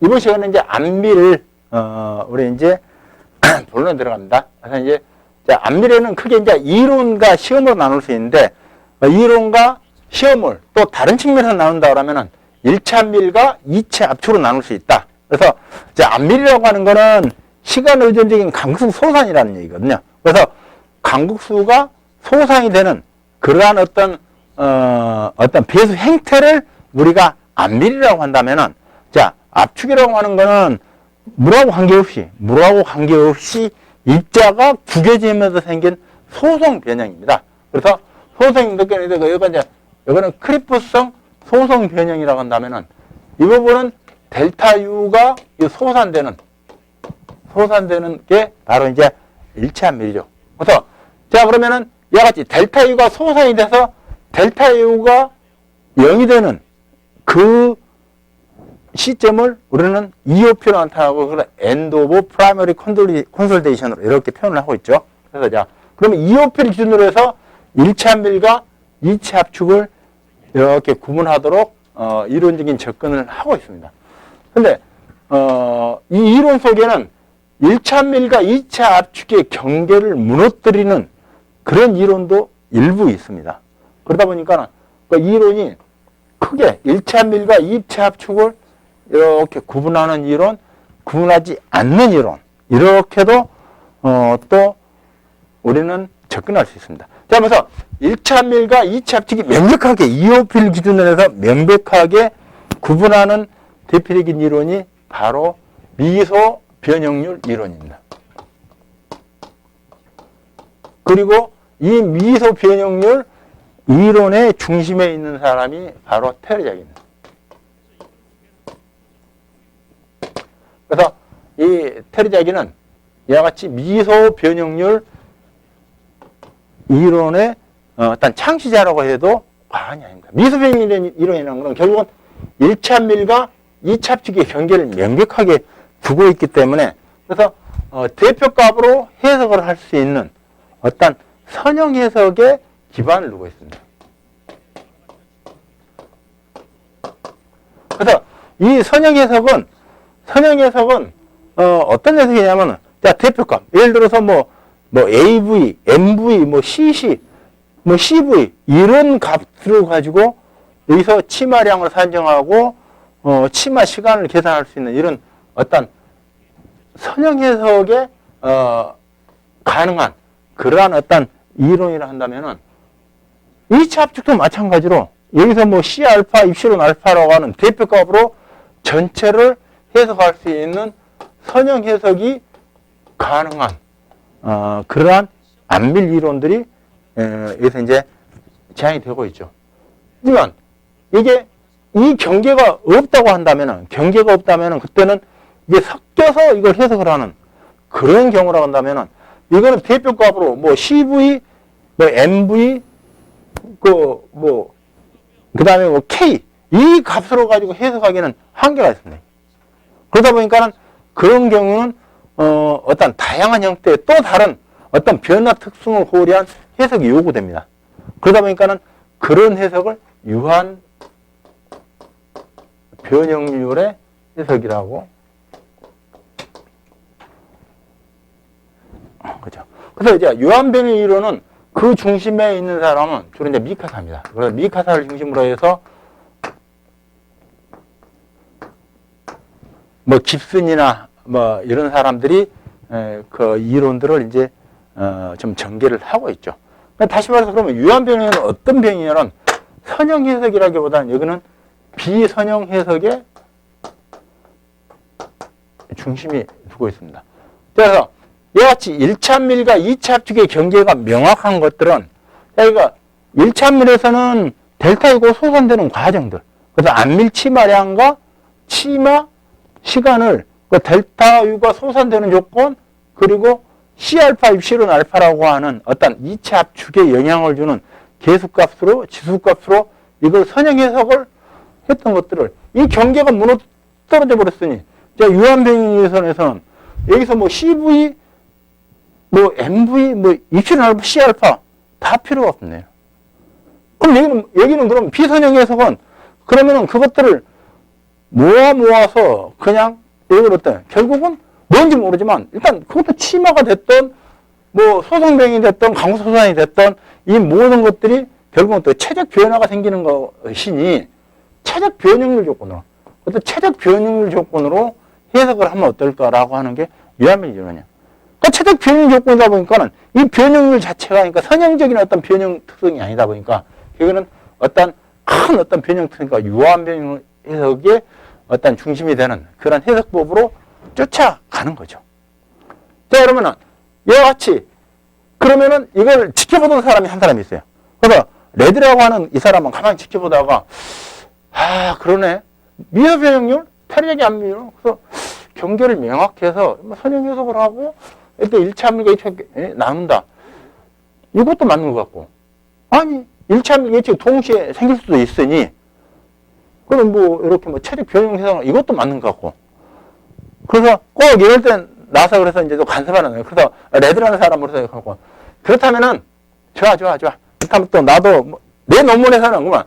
이번 시간에 이제 안밀, 우리 이제 본론에 들어갑니다. 그래서 이제 안밀에는 크게 이제 이론과 시험으로 나눌 수 있는데, 이론과 시험을 또 다른 측면에서 나눈다 그러면은 1차 밀과 2차 압축으로 나눌 수 있다. 그래서 이제 안밀이라고 하는 거는 시간 의존적인 강국수 소산이라는 얘기거든요. 그래서 강국수가 소산이 되는 그러한 어떤 배수 행태를 우리가 안밀이라고 한다면은, 자, 압축이라고 하는 거는 물하고 관계없이 입자가 구겨지면서 생긴 소성 변형입니다. 그래서 소성이 느껴지는데, 이거는 크리프성 소성 변형이라고 한다면은, 이 부분은 델타 U가 소산되는 게 바로 이제 일체 안밀이죠. 그래서, 자, 그러면은, 이와 같이 델타 U가 소산이 돼서 델타 U가 0이 되는 그 시점을 우리는 EOP로 나타나고, 그래서 end of primary consolidation으로 이렇게 표현을 하고 있죠. 그래서 자, 그러면 EOP를 기준으로 해서 1차 안밀과 2차 압축을 이렇게 구분하도록 이론적인 접근을 하고 있습니다. 근데 이 이론 속에는 1차 안밀과 2차 압축의 경계를 무너뜨리는 그런 이론도 일부 있습니다. 그러다 보니까 그 이론이 크게 1차 안밀과 2차 압축을 이렇게 구분하는 이론, 구분하지 않는 이론, 이렇게도 또 우리는 접근할 수 있습니다. 자, 그래서 1차 안밀과 2차 압축이 명백하게 EOP를 기준으로 해서 명백하게 구분하는 대표적인 이론이 바로 미소 변형률 이론입니다. 그리고 이 미소 변형률 이론의 중심에 있는 사람이 바로 테르작입니다. 그래서 이 테르자기는 이와 같이 미소 변형률 이론의 어떤 창시자라고 해도 과언이 아닙니다. 미소 변형률 이론이라는 것은 결국은 1차 안밀과 2차 압축의 경계를 명백하게 두고 있기 때문에, 그래서 대표값으로 해석을 할 수 있는 어떤 선형 해석에 기반을 두고 있습니다. 그래서 이 선형 해석은 어떤 해석이냐면, 자, 대표값. 예를 들어서 뭐 AV, MV, CC, CV, 이런 값을 가지고 여기서 치마량을 산정하고, 치마 시간을 계산할 수 있는 이런 어떤 선형 해석에, 가능한 그러한 어떤 이론이라 한다면은, 2차 압축도 마찬가지로 여기서 C알파, 입실론 알파라고 하는 대표값으로 전체를 해석할 수 있는 선형 해석이 가능한 그러한 안밀 이론들이 여기서 이제 제한이 되고 있죠. 하지만 이게 이 경계가 없다고 한다면은, 그때는 이게 섞여서 이걸 해석을 하는 그런 경우라고 한다면은, 이거는 대표값으로 CV, MV, 그 다음에 K, 이 값으로 가지고 해석하기는 한계가 있습니다. 그러다 보니까는 그런 경우는 어떤 다양한 형태의 또 다른 어떤 변화 특성을 고려한 해석이 요구됩니다. 그러다 보니까는 그런 해석을 유한 변형률의 해석이라고. 그죠. 그래서 이제 유한 변형 이론은 그 중심에 있는 사람은 주로 이제 미카사입니다. 그래서 미카사를 중심으로 해서 깁슨이나 이런 사람들이 그 이론들을 이제 좀 전개를 하고 있죠. 다시 말해서 그러면 유한 변형은 어떤 변형이냐면 선형 해석이라기보다는 여기는 비선형 해석에 중심이 두고 있습니다. 그래서 이와 같이 1차 안밀과 2차 압축의 경계가 명확한 것들은, 그러니까 1차 안밀에서는 델타 U가 소산되는 과정들, 그래서 안밀 치마량과 치마 시간을 델타 U가 소산되는 조건, 그리고 C알파, 입실론 알파라고 하는 어떤 2차 압축에 영향을 주는 계수값으로, 지수값으로 이걸 선형 해석을 했던 것들을, 이 경계가 무너떨어져 버렸으니, 유한 변형에서는 여기서 CV, MV, 입실론 알파, C알파 다 필요가 없네요. 그럼 여기는 그럼 비선형 해석은 그러면은 그것들을 모아서 그냥 이걸 어떤 결국은 뭔지 모르지만 일단 그것도 치마가 됐던 뭐 소송병이 됐던 강소소산이 됐던 이 모든 것들이 결국은 또 체적 변화가 생기는 것이니 체적 변형률 조건으로 어떤 체적 변형률 조건으로 해석을 하면 어떨까라고 하는 게 유한변 이론이야. 그러니까 체적 변형 조건이다 보니까는 이 변형률 자체가 그러니까 선형적인 어떤 변형 특성이 아니다 보니까 이거는 어떤 큰 어떤 변형 특성이니까 유한변 해석의 어떤 중심이 되는 그런 해석법으로 쫓아가는 거죠. 자, 그러면은 이와 같이 그러면은 이걸 지켜보던 사람이 한 사람이 있어요. 그래서 레드라고 하는 이 사람은 가만히 지켜보다가 그러네. 미소 변형률, 테르작이 안 밀려. 그래서 경계를 명확해서 선형 해석을 하고 이렇게 1차 합밀과 2차 나눈다. 이것도 맞는 것 같고. 아니, 1차 합밀과 2차 동시에 생길 수도 있으니 그럼 뭐 이렇게 뭐 체적 변형 해석 이것도 맞는 것 같고. 그래서 꼭 이럴 땐 나서 그래서 이제 또 간섭하는 거예요. 그래서 레드라는 사람으로서 하고 그렇다면은 좋아. 그렇다면 또 나도 내 논문에서는 그만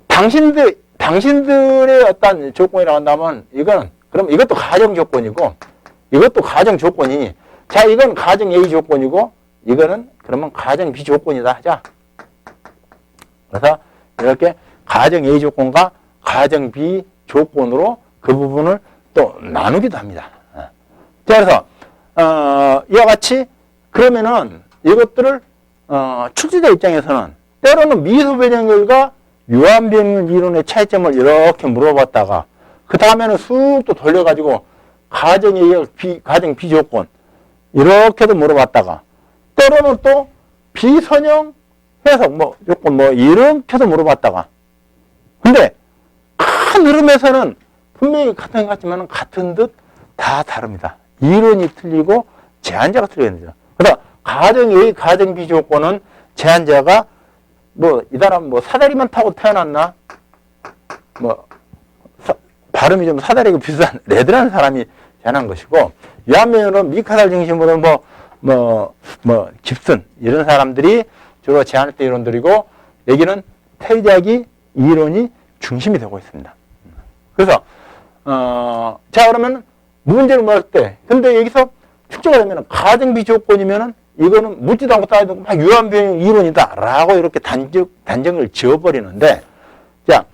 당신들의 어떤 조건이라고 한다면 이거는 그럼 이것도 가정 조건이고 이것도 가정 조건이니 자 이건 가정 A 조건이고 이거는 그러면 가정 B 조건이다 하자. 그래서 이렇게 가정 A 조건과 가정 B 조건으로 그 부분을 또 나누기도 합니다. 자, 그래서 이와 같이 그러면은 이것들을 출제자 입장에서는 때로는 미소 변형률과 유한 변형률 이론의 차이점을 이렇게 물어봤다가 그 다음에는 쑥 또 돌려가지고 가정 A, 가정 B 조건 이렇게도 물어봤다가 때로는 또 비선형 해석 조건 이렇게도 물어봤다가 근데 큰 흐름에서는 분명히 같은 것 같지만 같은 듯 다 다릅니다. 이론이 틀리고 제한자가 틀리거든요. 그래서 가정 A, 가정 B 조건은 제한자가 이 사람 사다리만 타고 태어났나? 발음이 좀 사다리가 비슷한 레드라는 사람이 제안한 것이고 유한변형은 미카살 중심으로 깁슨 이런 사람들이 주로 제안할 때 이론들이고 여기는 테르작이 이론이 중심이 되고 있습니다. 그래서 자 그러면 문제를 물을 때 근데 여기서 축제가 되면 가정 B 조건이면은 이거는 묻지도 않고 따지도 않고 막 유한변형 이론이다 라고 이렇게 단정을 지어버리는데 자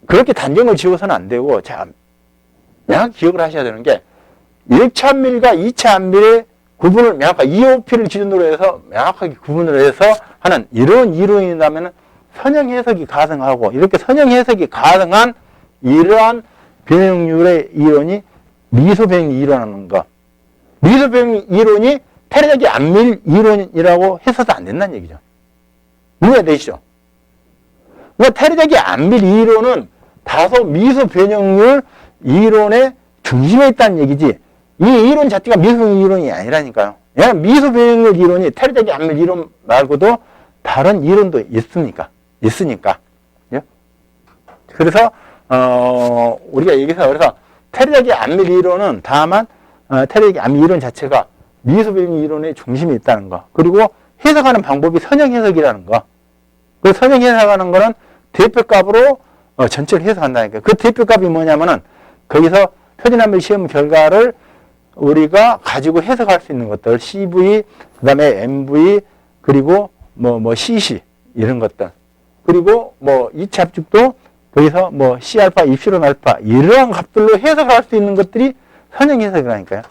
그렇게 단정을 지어서는 안 되고 자 명확히 기억을 하셔야 되는 게 1차 합밀과 2차 합밀의 구분을 명확하게 EOP를 기준으로 해서 명확하게 구분을 해서 하는 이런 이론이라면 선형 해석이 가능하고 이렇게 선형 해석이 가능한 이러한 변형률의 이론이 미소 변형 이론하는 거. 미소 변형 이론이 테르작이 안 밀 이론이라고 해서도 안 된다는 얘기죠. 이해가 되시죠? 그러니까 테르작이 안 밀 이론은 다소 미소 변형률 이론의 중심에 있다는 얘기지. 이 이론 자체가 미소 변형 이론이 아니라니까요. 미소 변형률 이론이 테르작이 안 밀 이론 말고도 다른 이론도 있으니까. 예? 그래서 우리가 여기서 그래서 테르작이 안 밀 이론은 다만 테르작이 안 밀 이론 자체가 미소 변형 이론의 중심에 있다는 거. 그리고 해석하는 방법이 선형 해석이라는 거. 그 선형 해석하는 거는 대표값으로 전체를 해석한다니까. 그 대표값이 뭐냐면은 거기서 표준함밀 시험 결과를 우리가 가지고 해석할 수 있는 것들 CV, 그 다음에 MV, 그리고 CC 이런 것들. 그리고 2차 합죽도 거기서 C알파, 입시론 알파 이러한 값들로 해석할 수 있는 것들이 선형 해석이라니까요.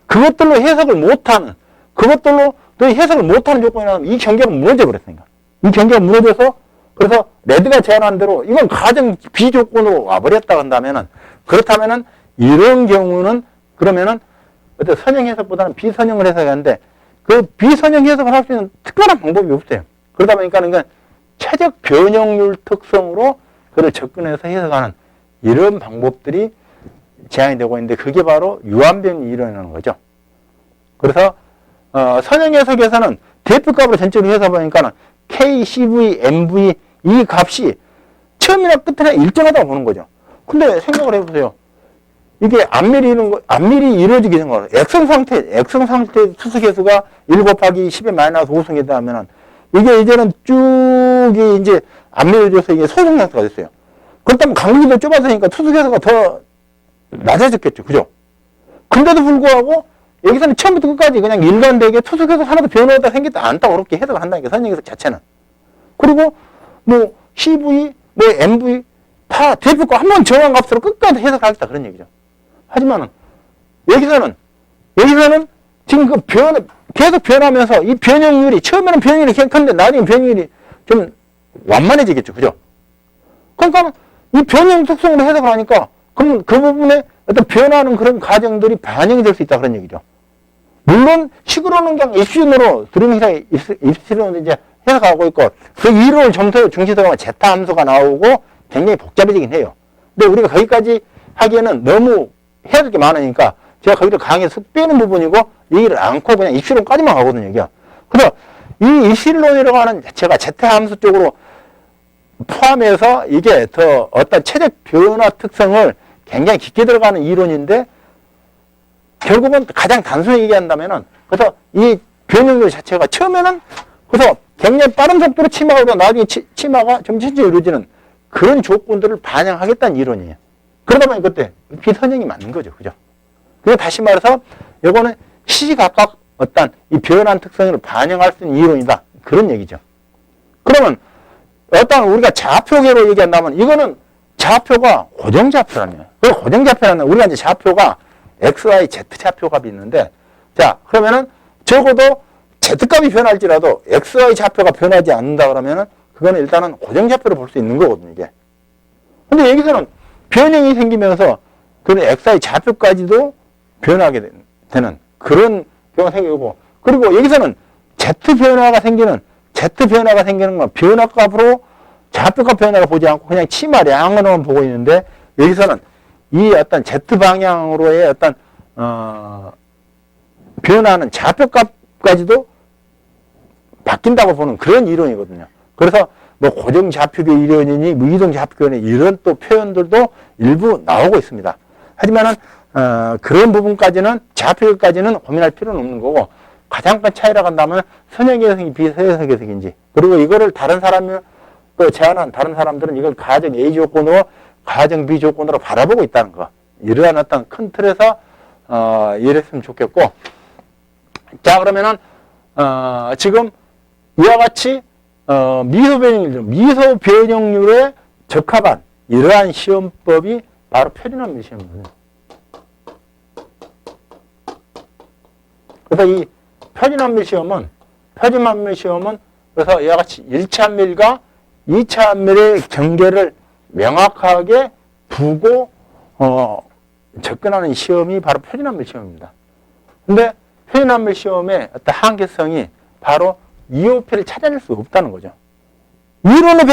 그것들로 해석을 못하는 그것들로 또 해석을 못하는 조건이라면 이 경계가 무너져 버렸으니까. 이 경계가 무너져서 그래서 레드가 제안한 대로 이건 가정 비조건으로 와버렸다 한다면은 그렇다면은 이런 경우는 그러면은 어떤 선형 해석보다는 비선형을 해석하는데 그 비선형 해석을 할 수 있는 특별한 방법이 없어요. 그러다 보니까 이건 체적 변형률 특성으로 그를 접근해서 해석하는 이런 방법들이 제한이 되고 있는데 그게 바로 유한변형 이론이라는 거죠. 그래서 선형 해석에서는 대표값으로 전체로 해석하니까 K, CV, MV 이 값이 처음이나 끝이나 일정하다고 보는 거죠. 근데 생각을 해보세요. 이게 안밀이 이루어지게 된 거예요. 액성 상태 수석 개수가 1 곱하기 10의 마이너스 5승이다 하면은 이게 이제는 쭉 이제 안 밀어져서 이게 소승 상태가 됐어요. 그렇다면 간격이 더 좁아지니까 투숙해서가 더 낮아졌겠죠. 그죠? 근데도 불구하고 여기서는 처음부터 끝까지 그냥 일관되게 투숙해서 하나도 변화가 생겼다 않다 그렇게 해석을 한다니까 선행해석 자체는. 그리고 뭐 CV, 뭐 MV 다 대표가 한 번 정한 값으로 끝까지 해석하겠다 그런 얘기죠. 하지만은 여기서는 지금 그 계속 변하면서 이 변형률이 처음에는 변형률이 큰데 나중에 변형률이 좀 완만해지겠죠. 그죠? 그러니까 이 변형 특성으로 해석을 하니까 그럼 그 부분에 어떤 변화하는 그런 과정들이 반영이 될 수 있다 그런 얘기죠. 물론 식으로는 그냥 입시운으로 드림이상 입시로 이제 해석하고 있고 그 이론을 점수 중시적으로 제타 함수가 나오고 굉장히 복잡해지긴 해요. 근데 우리가 거기까지 하기에는 너무 해야 될 게 많으니까 제가 거기를 강의에서 빼는 부분이고 얘기를 않고 그냥 입시론까지만 가거든요. 여기가. 그래서 이 입시론이라고 하는 제가 제타 함수 쪽으로 포함해서 이게 더 어떤 체적 변화 특성을 굉장히 깊게 들어가는 이론인데 결국은 가장 단순히 얘기한다면은 그래서 이 변형률 자체가 처음에는 그래서 굉장히 빠른 속도로 침하고 나중에 침하가 좀 천천히 이루어지는 그런 조건들을 반영하겠다는 이론이에요. 그러다 보니 그때 비선형이 맞는 거죠. 그죠? 그리고 다시 말해서 이거는 시시각각 어떤 이 변화한 특성을 반영할 수 있는 이론이다. 그런 얘기죠. 그러면 어떤 우리가 좌표계로 얘기한다면 이거는 좌표가 고정좌표라며. 그 고정좌표라는 우리가 이제 좌표가 X, Y, Z 좌표값이 있는데 자 그러면은 적어도 Z값이 변할지라도 X, Y 좌표가 변하지 않는다 그러면은 그거는 일단은 고정좌표로 볼 수 있는 거거든요. 이게. 근데 여기서는 변형이 생기면서 그런 X, Y 좌표까지도 변하게 되는 그런 경우가 생기고 그리고 여기서는 Z 변화가 생기는 건 변화값으로 좌표값 변화를 보지 않고 그냥 치마량으로만 보고 있는데 여기서는 이 어떤 Z 방향으로의 어떤 변화하는 좌표값까지도 바뀐다고 보는 그런 이론이거든요. 그래서 뭐 고정 좌표계 이론이니 뭐 이동 좌표계 이런 또 표현들도 일부 나오고 있습니다. 하지만은 그런 부분까지는 좌표계까지는 고민할 필요는 없는 거고 가장 큰 차이라고 한다면 선형의 해석이 비선형의 해석인지 그리고 이거를 다른 사람이 또 제안한 다른 사람들은 이걸 가정 A 조건으로 가정 B 조건으로 바라보고 있다는 거. 이러한 어떤 큰 틀에서 이해했으면 좋겠고 자 그러면은 지금 이와 같이 미소 변형률에 적합한 이러한 시험법이 바로 표준환멸 시험입니다. 그래서 이 표준환멸 시험은 그래서 이와 같이 1차 함밀과 2차 함밀의 경계를 명확하게 두고 접근하는 시험이 바로 표준환멸 시험입니다. 근데 표준환멸 시험의 어떤 한계성이 바로 EOP를 찾아낼 수 없다는 거죠. 이론의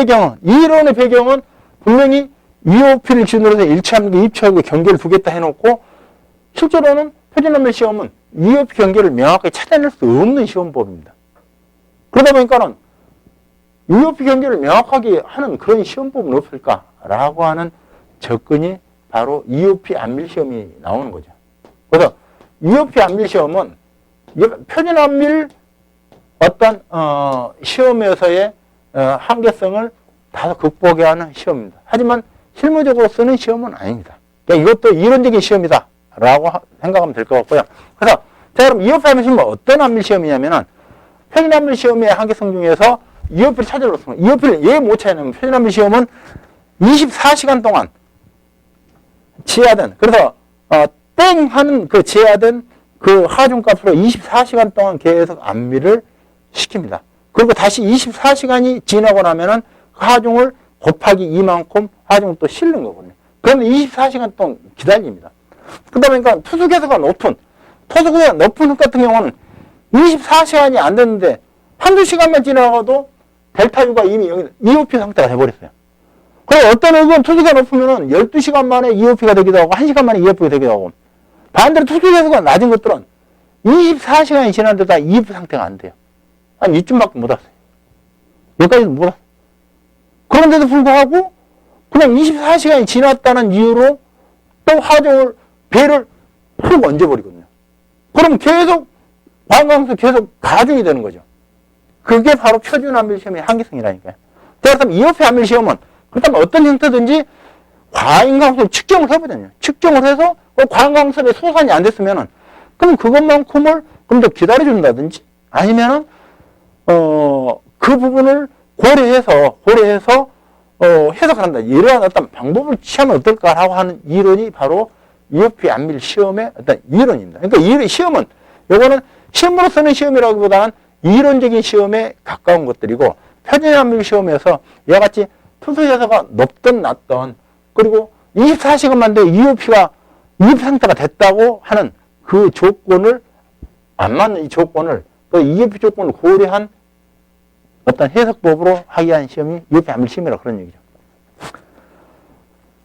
배경은 분명히 EOP를 기준으로 해서 1차 함밀과 2차 함밀 경계를 두겠다 해놓고 실제로는 표준환멸 시험은 EOP 경계를 명확하게 찾아낼 수 없는 시험법입니다. 그러다 보니까는 EOP 경계를 명확하게 하는 그런 시험법은 없을까라고 하는 접근이 바로 EOP 안밀 시험이 나오는 거죠. 그래서 EOP 안밀 시험은 표준 안밀 어떤 시험에서의 한계성을 다 극복해 하는 시험입니다. 하지만 실무적으로 쓰는 시험은 아닙니다. 그러니까 이것도 이론적인 시험이다라고 생각하면 될 것 같고요. 그래서 자 그럼 EOP 안밀 시험은 어떤 안밀 시험이냐면은 표준 안밀 시험의 한계성 중에서 EOP를 찾으러 EOP를 왜 못 찾냐면 표준 안밀 시험은 24시간 동안 제하된 그래서 땡 하는 그 제하된 그 하중값으로 24시간 동안 계속 안밀을 시킵니다. 그리고 다시 24시간이 지나고 나면은 그 하중을 곱하기 이만큼 하중을 또 실는 거거든요. 그러면 24시간 동안 기다립니다. 그러다 보니까 투숙해서가 높은 흙 같은 경우는 24시간이 안 됐는데 한두 시간만 지나가도 델타 U가 이미 여기 EOP 상태가 돼버렸어요. 그리고 어떤 흙은 투수가 높으면은 12시간 만에 EOP가 되기도 하고 1시간 만에 EOP가 되기도 하고 반대로 투수계수가 낮은 것들은 24시간이 지났는데도 다 EOP 상태가 안 돼요. 한 이쯤밖에 못 왔어요. 여기까지도 못 왔어요. 그런데도 불구하고 그냥 24시간이 지났다는 이유로 또 하중을 배를 푹 얹어버리거든요. 그럼 계속 관광에서 계속 가중이 되는 거죠. 그게 바로 표준 안밀 시험의 한계성이라니까요. 자, 그렇다면 EOP 안밀 시험은 그렇다면 어떤 형태든지 과잉 강습을 측정을 해보잖아요. 측정을 해서 과잉 강습에 소산이 안 됐으면은 그럼 그것만큼을 좀 더 기다려준다든지 아니면은 그 부분을 고려해서 해석을 한다. 이러한 어떤 방법을 취하면 어떨까라고 하는 이론이 바로 EOP 안밀 시험의 어떤 이론입니다. 그러니까 이 시험은 요거는 시험으로 쓰는 시험이라기보다는 이론적인 시험에 가까운 것들이고 표준 안밀 시험에서 이와 같이 투수 요소가 높든 낮든 그리고 24시간만 돼 EOP가 EOP 상태가 됐다고 하는 그 조건을 안 맞는 이 조건을 또 EOP 조건을 고려한 어떤 해석법으로 하기 위한 시험이 EOP 안밀 시험이라 그런 얘기죠.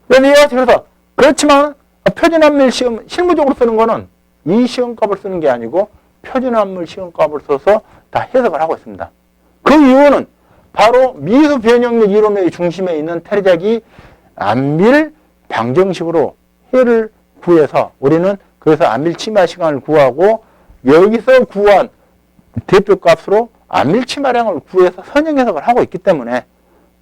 그래서 그렇지만 표준 안밀 시험 실무적으로 쓰는 거는 이 시험값을 쓰는 게 아니고 표준 안밀 시험값을 써서 다 해석을 하고 있습니다. 그 이유는 바로 미수 변형률 이론의 중심에 있는 테레작이 안밀 방정식으로 해를 구해서 우리는 그래서 안밀 치마 시간을 구하고 여기서 구한 대표값으로 안밀 치마량을 구해서 선형 해석을 하고 있기 때문에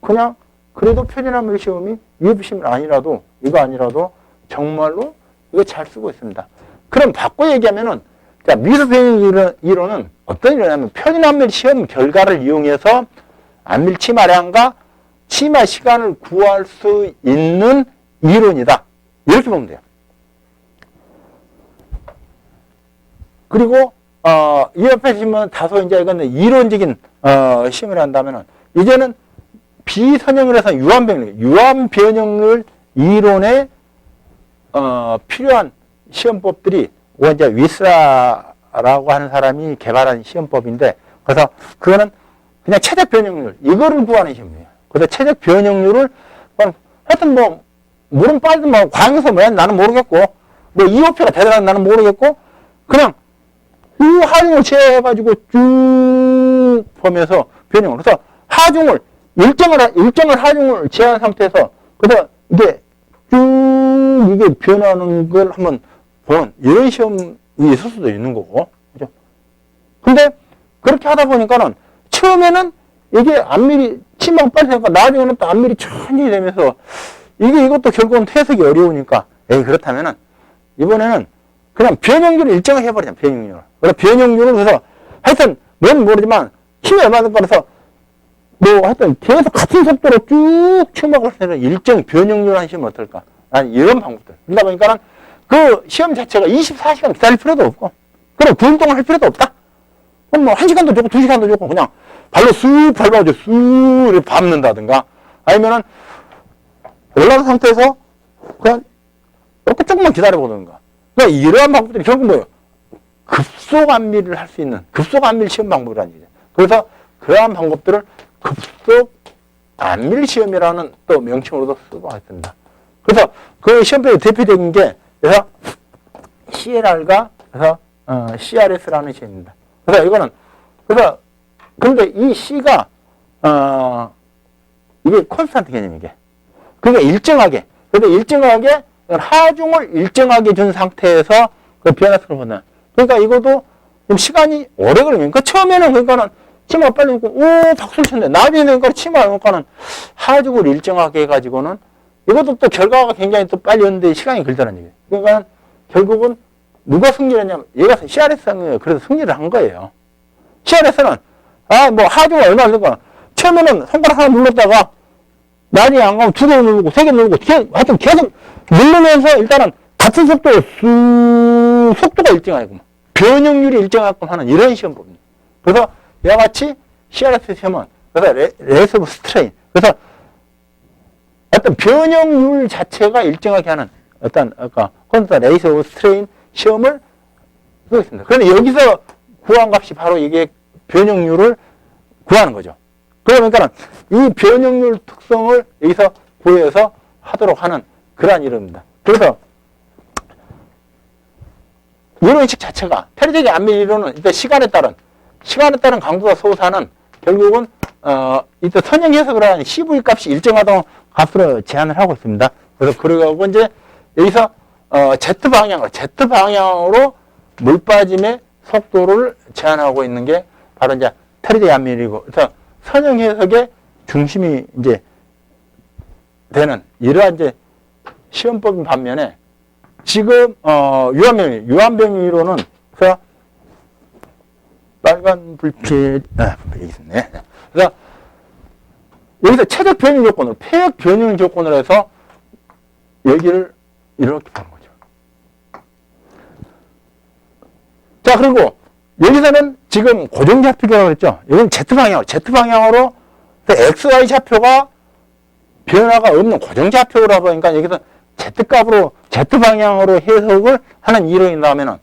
그냥 그래도 표준 안밀 시험이 EOP 시험 아니라도 이거 아니라도 정말로 이거 잘 쓰고 있습니다. 그럼 바꿔 얘기하면은 자, 미수 변형 이론은 어떤 이론이냐면 표준 안밀 시험 결과를 이용해서 안밀 치마량과 치마 시간을 구할 수 있는 이론이다. 이렇게 보면 돼요. 그리고 이 옆에 보시면 다소 이제 이건 이론적인 시험을 한다면은 이제는 비선형을 해서 유한 변형률 이론에 필요한 시험법들이 이제 위스라라고 하는 사람이 개발한 시험법인데 그래서 그거는 그냥 최적 변형률 이거를 구하는 시험이에요. 그래서 최적 변형률을 하여튼 뭐 물은 빠지든 뭐 광에서 뭐야 나는 모르겠고 뭐 EOP가 대단한 나는 모르겠고 그냥 그 하중을 제해가지고 쭉 보면서 변형을 그래서 하중을 일정을 하중을 제한 상태에서 그래서 이게 쭉 이게 변하는 걸 한번 보는 이런 시험이 있을 수도 있는 거고 그죠? 근데 그렇게 하다 보니까는 처음에는 이게 안밀이 치마가 빨리 되니까 나중에는 또 안밀이 천천히 되면서 이것도 결국은 해석이 어려우니까 그렇다면은 이번에는 그냥 변형률을 일정하게 해버리자 변형률을. 그래서 변형률을 그래서 하여튼 뭔 모르지만 힘이 얼마 될 거라서 뭐 하여튼 계속 같은 속도로 쭉 치마가 되는 일정 변형률 한 시험 어떨까? 아니 이런 방법들. 그러다 보니까는 그 시험 자체가 24시간 기다릴 필요도 없고 그럼 그 운동을 할 필요도 없다. 그럼 뭐 1시간도 좋고 2시간도 좋고 그냥 발로 쑥 밟아가지고 쑥 이렇게 밟는다든가 아니면은 올라간 상태에서 그냥 이렇게 조금만 기다려보든가. 그러니까 이러한 방법들이 결국 뭐예요? 급속 안밀을 할 수 있는 급속 안밀 시험 방법이라는 얘기죠. 그래서 그러한 방법들을 급속 안밀 시험이라는 또 명칭으로도 쓰고 있습니다. 그래서 그 시험표에 대표적인 게 그래서 CLR과 그래서 CRS라는 시험입니다. 그래서 이거는 그래서 근데 이 C가 이게 콘스탄트 개념이게. 그러니까 일정하게. 근데 일정하게 하중을 일정하게 준 상태에서 그 변화수를 보는. 그러니까 이것도 좀 시간이 오래 걸리니까 그러니까 처음에는 그러니까는 치마가 빨리 오고 오 박수를 쳤는데 나중에 그러니까 치마가 오니까는 하중을 일정하게 해가지고는 이것도 또 결과가 굉장히 또 빨리 오는데 시간이 걸리다는 얘기예요. 그러니까 결국은 누가 승리를 했냐면 얘가 CRS는 그래서 승리를 한 거예요. CRS는 뭐 하중을 얼마 걸릴까 처음에는 손가락 하나 눌렀다가 나중에 안 가면 2개 누르고 3개 누르고 하여튼 계속 누르면서 일단은 같은 속도로 속도가 일정하고 변형률이 일정하고 하는 이런 시험법입니다. 그래서 이와 같이 CRS 시험은 그래서 레이스 오브 스트레인 그래서 어떤 변형률 자체가 일정하게 하는 어떤 콘스탄트 레이스 오브 스트레인 시험을 쓰고 있습니다. 그런데 여기서 구한 값이 바로 이게 변형률을 구하는 거죠. 그러니까 이 변형률 특성을 여기서 구해서 하도록 하는 그러한 이론입니다. 그래서 이론식 자체가 테레작의 안밀 이론은 일단 시간에 따른 강도와 소사는 결국은 이때 선형 해석을 하는 CV 값이 일정하던 값으로 제한을 하고 있습니다. 그래서 그러고 이제 여기서 Z 방향으로 물 빠짐의 속도를 제한하고 있는 게 바로 이제 테레작의 안밀이고 그래서 선형 해석의 중심이 이제 되는 이러한 이제 시험법인 반면에 지금 유한병 이론은 그래서 빨간 불빛 여기 있네. 그래서 여기서 최적 변형 조건으로 폐역 변형 조건으로 해서 여기를 이렇게 보는 거죠. 자, 그리고 여기서는 지금 고정좌표라고 그랬죠. 여기는 Z방향으로 XY 좌표가 변화가 없는 고정좌표라고 하니까 여기서 Z값으로 Z방향으로 해석을 하는 이론이 나오면은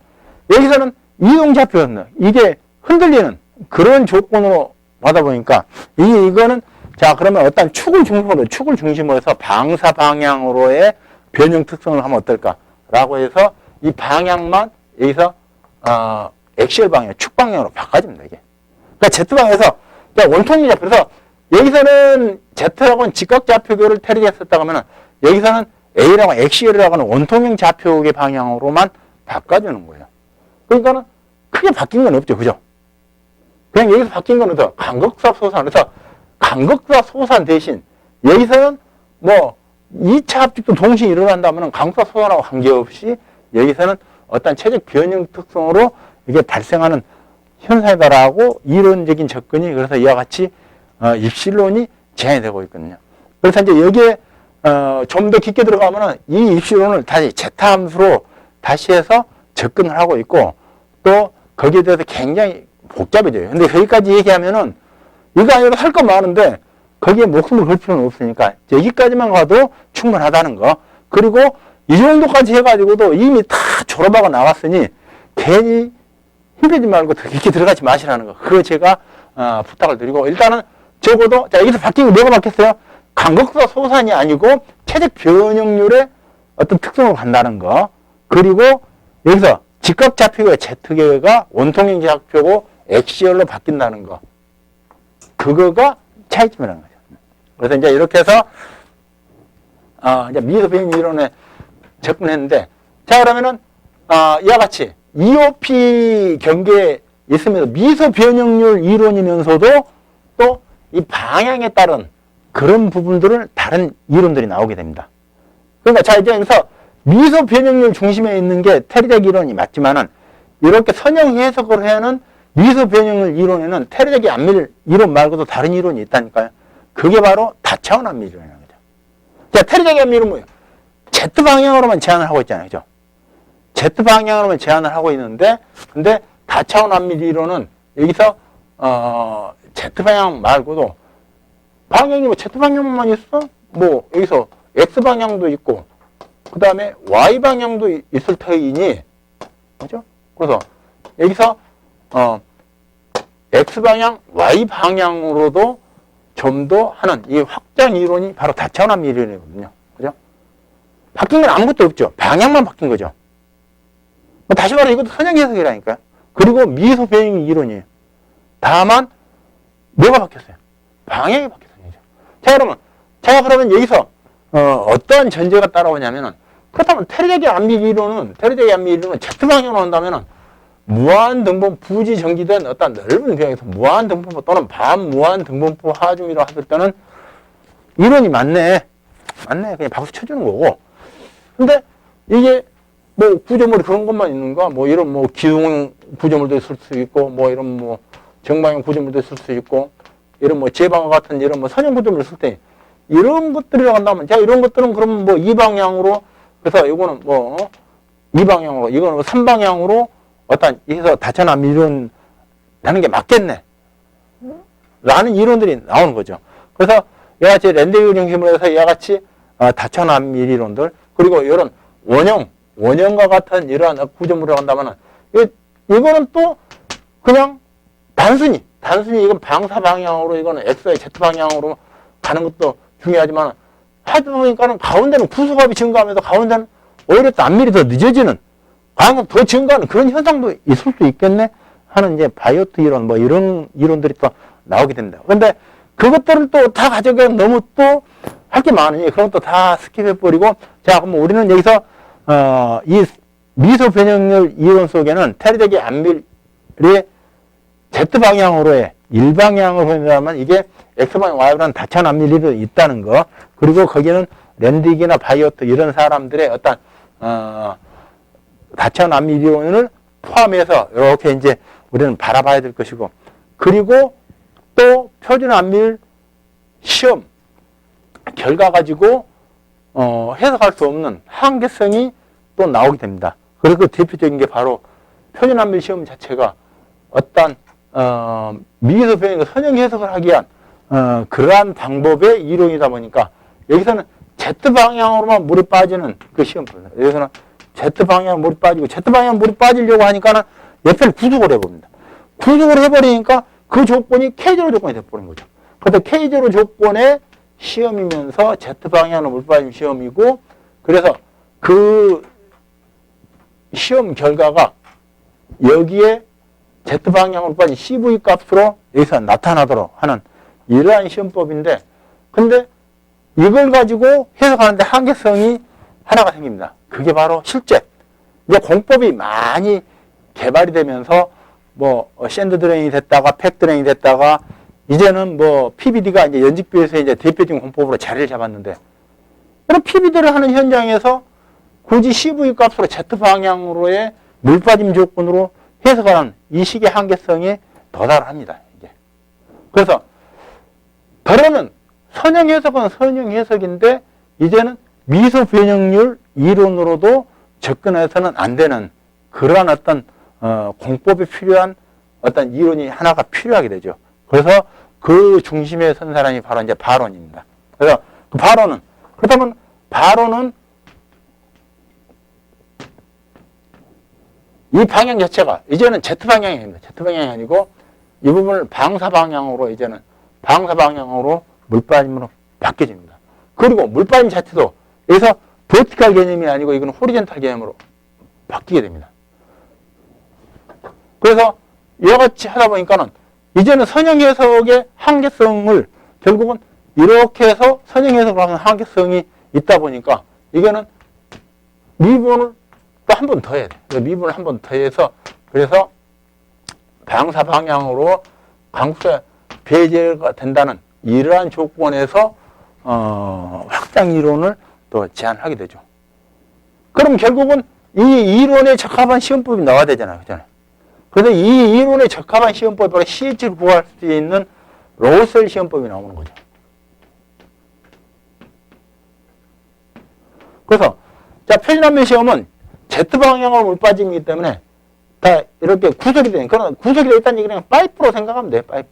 여기서는 이동좌표였나 이게 흔들리는 그런 조건으로 받아 보니까 이거는 자, 그러면 어떤 축을 중심으로 해서 방사 방향으로의 변형 특성을 하면 어떨까라고 해서 이 방향만 여기서 엑시얼 방향, 축 방향으로 바꿔줍니다, 이게. 그러니까 Z방에서 원통이 잡혀서 여기서는 Z라고는 직각 좌표교를 테리게 썼다고 하면은 여기서는 A라고 엑시얼이라고 하는 원통형 좌표의 방향으로만 바꿔주는 거예요. 그러니까는 크게 바뀐 건 없죠, 그죠? 그냥 여기서 바뀐 건 어떤 간극사 소산. 그래서 간극사 소산 대신 여기서는 뭐 2차 합직도 동시에 일어난다면 간극사 소산하고 관계없이 여기서는 어떤 체적 변형 특성으로 이게 발생하는 현상이다라고 이론적인 접근이 그래서 이와 같이 입실론이 제한이 되고 있거든요. 그래서 이제 여기에 좀 더 깊게 들어가면은 이 입실론을 다시 제타 함수로 다시 해서 접근을 하고 있고 또 거기에 대해서 굉장히 복잡해져요. 근데 여기까지 얘기하면은 이거 아니라 할 건 많은데 거기에 목숨을 걸 필요는 없으니까 여기까지만 가도 충분하다는 거. 그리고 이 정도까지 해가지고도 이미 다 졸업하고 나왔으니 괜히 힘들지 말고 더 깊게 들어가지 마시라는 거. 그거 제가 부탁을 드리고 일단은 적어도 자 여기서 바뀐 거 뭐가 바뀌었어요? 간극사 소산이 아니고 체적 변형률의 어떤 특성으로 간다는 거. 그리고 여기서 직각 좌표의 Z계가 원통형 좌표고 엑시얼로 바뀐다는 거. 그거가 차이점이라는 거죠. 그래서 이제 이렇게 해서 이제 미소 변형 이론에 접근했는데 자 그러면은 이와 같이 EOP 경계에 있으면서 미소 변형률 이론이면서도 또 이 방향에 따른 그런 부분들을 다른 이론들이 나오게 됩니다. 그러니까 자 이제 여기서 미소 변형률 중심에 있는 게 테리작 이론이 맞지만은 이렇게 선형 해석을 하는 미소 변형률 이론에는 테리작의 안밀 이론 말고도 다른 이론이 있다니까요. 그게 바로 다차원 안밀 이론이라는 거죠. 자, 테리작의 안밀 이론은 뭐예요? Z 방향으로만 제한을 하고 있잖아요, 그죠? Z 방향으로만 제한을 하고 있는데, 근데 다차원 안밀 이론은 여기서 Z 방향 말고도 방향이 뭐 Z 방향만 있어? 뭐 여기서 X 방향도 있고, 그 다음에 Y 방향도 있을 터이니, 그죠? 그래서 여기서 X 방향, Y 방향으로도 좀 더 하는 이 확장 이론이 바로 다차원 안밀 이론이거든요. 그죠? 바뀐 건 아무것도 없죠. 방향만 바뀐 거죠. 다시 말해 이것도 선형 해석이라니까요. 그리고 미소 변형 이론이에요. 다만 뭐가 바뀌었어요? 방향이 바뀌었어요. 자 그러면 여기서 어떠한 전제가 따라오냐면은 그렇다면 테리작의 안밀 이론은 Z 방향으로 한다면은 무한 등분 부지 정지된 어떤 넓은 배경에서 무한 등분포 또는 반무한 등분포 하중이라고 했을 때는 이론이 맞네 그냥 박수 쳐주는 거고. 근데 이게 뭐 구조물이 그런 것만 있는가? 뭐 이런 뭐 기둥 구조물도 있을 수 있고 뭐 이런 뭐 정방형 구조물도 있을 수 있고 이런 뭐 제방과 같은 이런 뭐 선형 구조물 있을 때 이런 것들이라고 한다면 자 이런 것들은 그러면 뭐 이 방향으로 그래서 이거는 뭐 이 방향으로 이거는 뭐 3방향으로 어떤 해서 다차원 안밀 이론 하는 게 맞겠네 라는 이론들이 나오는 거죠. 그래서 이와 같이 랜데유 중심으로 해서 이와 같이 다차원 안밀 이론들 그리고 이런 원형과 같은 이러한 구조물이라고 한다면은 이거는 또 그냥 단순히 이건 방사 방향으로 이거는 XY Z 방향으로 가는 것도 중요하지만 하다 보니까는 가운데는 구수값이 증가하면서 가운데는 오히려 또 안밀이 더 늦어지는 방금 더 증가하는 그런 현상도 있을 수 있겠네 하는 이제 바이오트 이론 뭐 이런 이론들이 또 나오게 된다. 그런데 그것들을 또 다 가져가면 너무 또 할 게 많으니 그런 것도 다 스킵해버리고 자 그럼 우리는 여기서 이 미소 변형률 이론 속에는 테리작의 안밀이 Z 방향으로의 일방향으로 본다면 이게 X 방향 Y라는 다차원 안밀이 있다는 거 그리고 거기는 랜딕이나 바이오트 이런 사람들의 어떤 다차원 안밀 이론을 포함해서 이렇게 이제 우리는 바라봐야 될 것이고, 그리고 또 표준 안밀 시험 결과 가지고 해석할 수 없는 한계성이 또 나오게 됩니다. 그리고 그 대표적인 게 바로 표준 안밀 시험 자체가 어떤 미소 변형과 선형 해석을 하기 위한 그러한 방법의 이론이다 보니까 여기서는 Z방향으로만 물이 빠지는 그 시험입니다. 여기서는 Z방향 물이 빠지고 Z방향 물이 빠지려고 하니까는 옆에를 구속을 해봅니다. 구속을 해버리니까 그 조건이 K0 조건이 돼버린 거죠. 그래서 K0 조건의 시험이면서 Z방향으로 물 빠짐 시험이고, 그래서 그 시험 결과가 여기에 Z방향으로 빠진 CV 값으로 여기서 나타나도록 하는 이러한 시험법인데, 근데 이걸 가지고 해석하는데 한계성이 하나가 생깁니다. 그게 바로 실제 이제 공법이 많이 개발이 되면서 뭐 샌드 드레인이 됐다가 팩 드레인이 됐다가 이제는 뭐 PBD가 이제 연직비에서 이제 대표적인 공법으로 자리를 잡았는데, 그럼 PBD를 하는 현장에서 굳이 CV 값으로 Z 방향으로의 물 빠짐 조건으로 해석하는 이 식의 한계성이 도달합니다. 이게. 그래서 더러는 선형 해석은 선형 해석인데 이제는 미소 변형률 이론으로도 접근해서는 안 되는 그러한 어떤 공법에 필요한 어떤 이론이 하나가 필요하게 되죠. 그래서 그 중심에 선 사람이 바로 이제 바론입니다. 그래서 그 바론은, 그렇다면 바론은 이 방향 자체가 이제는 Z방향입니다. Z방향이 아니고 이 부분을 방사방향으로 이제는 방사방향으로 물빠짐으로 바뀌어집니다. 그리고 물빠짐 자체도 여기서 버티컬 개념이 아니고 이건 호리젠탈 개념으로 바뀌게 됩니다. 그래서 이와 같이 하다 보니까는 이제는 선형 해석의 한계성을 결국은 이렇게 해서 선형 해석을 하는 한계성이 있다 보니까 이거는 미분을 또 한 번 더 해야 돼. 미분을 한 번 더 해서 그래서 방사 방향으로 강국사 배제가 된다는 이러한 조건에서 확장 이론을 또 제안하게 되죠. 그럼 결국은 이 이론에 적합한 시험법이 나와야 되잖아요. 그잖아요. 그래서 이 이론에 적합한 시험법이 바로 CH를 구할 수 있는 로셀 시험법이 나오는 거죠. 그래서 자, 표준안밀 시험은 Z방향으로 물 빠짐이기 때문에 다 이렇게 구석이 되는, 그런 구석이 되어 있다는 얘기는 그냥 파이프로 생각하면 돼요. 파이프.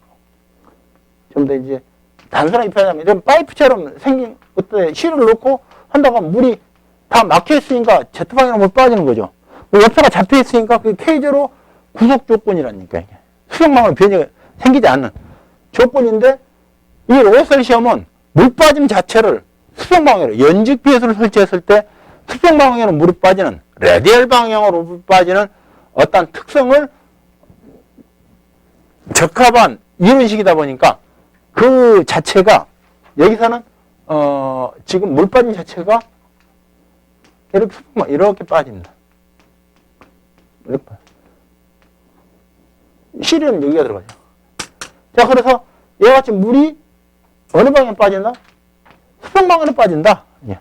좀 더 이제 단순하게 표현하면 이런 파이프처럼 생긴 어떤 실을 놓고 한다고 하면 물이 다 막혀 있으니까 Z방향으로 물 빠지는 거죠. 옆에가 잡혀 있으니까 그게 K0 구속 조건이라니까. 이게 수평망으로 변이가 생기지 않는 조건인데, 이 로셀 시험은 물 빠짐 자체를 수평방향으로 연직 배수를 설치했을 때 수평방향으로 물이 빠지는 레디얼 방향으로 물이 빠지는 어떤 특성을 적합한 이런 식이다 보니까 그 자체가 여기서는 지금 물 빠짐 자체가 이렇게 빠집니다. 이렇게 실은 여기가 들어가죠. 자, 그래서 이와 같이 물이 어느 방향에 빠진다? 수평 방향으로 빠진다. 예.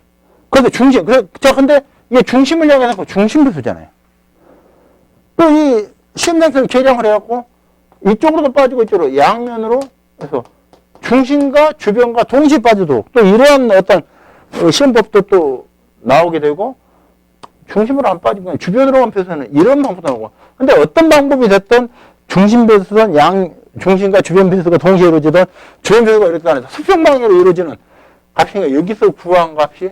그래서 중심, 자, 근데 이게 중심을 향해서 중심배수잖아요. 또 이 시험장처럼 계량을 해갖고 이쪽으로도 빠지고 이쪽으로 양면으로 해서 중심과 주변과 동시에 빠지도록 또 이러한 어떤 시험법도 또 나오게 되고, 중심으로 안 빠지고 주변으로만 배수하는 이런 방법도 나오고, 근데 어떤 방법이 됐든 중심 배수든 중심과 주변 배수가 동시에 이루어지든 주변 배수가 이렇게 안에서 수평 방향으로 이루어지는 값이니까 여기서 구한 값이